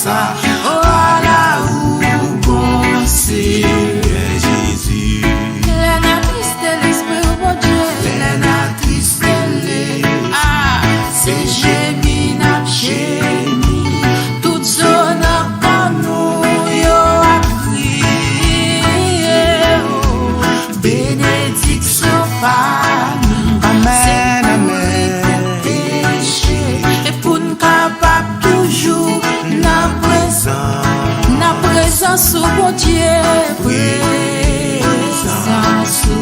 ça. Oh, à la ou bon Seigneur Jésus. La natrice de l'esprit, oh mon Dieu. La natrice de Ah, c'est gémi, n'a gémi. Toute zone à nous, yo a crié. Oh, bénédiction par nous. Amen, amen. Et pour nous capables toujours, na présence au bon Dieu. Présence au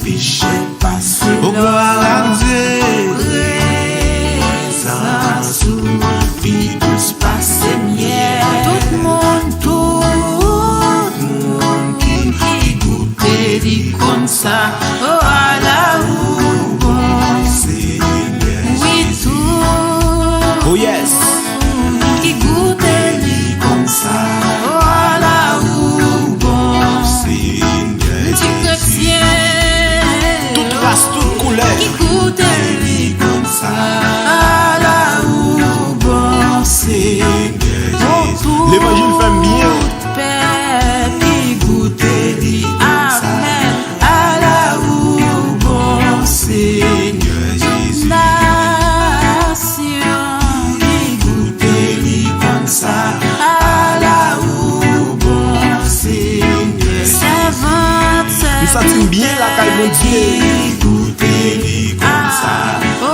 Péché passé. Oh, gloire à Dieu. présence au vie douce passé miel. Tout le monde qui goûte dit comme ça. Oh, à la ou bon Seigneur. oui, tout Oh, yes. qui goûte dit comme ça. Oh, à la ou bon Seigneur. petit chrétien Toute race, toute couleur. qui goûte dit Comme ça. à la ou bon Seigneur. L'évangile fait bien. Père qui goûte dit amen. À la ou bon Seigneur Jésus. nation qui goûte dit comme ça. À la ou bon Seigneur servante Nous sentimos bien la caille de Dieu. qui goûte dit comme ça. Oh,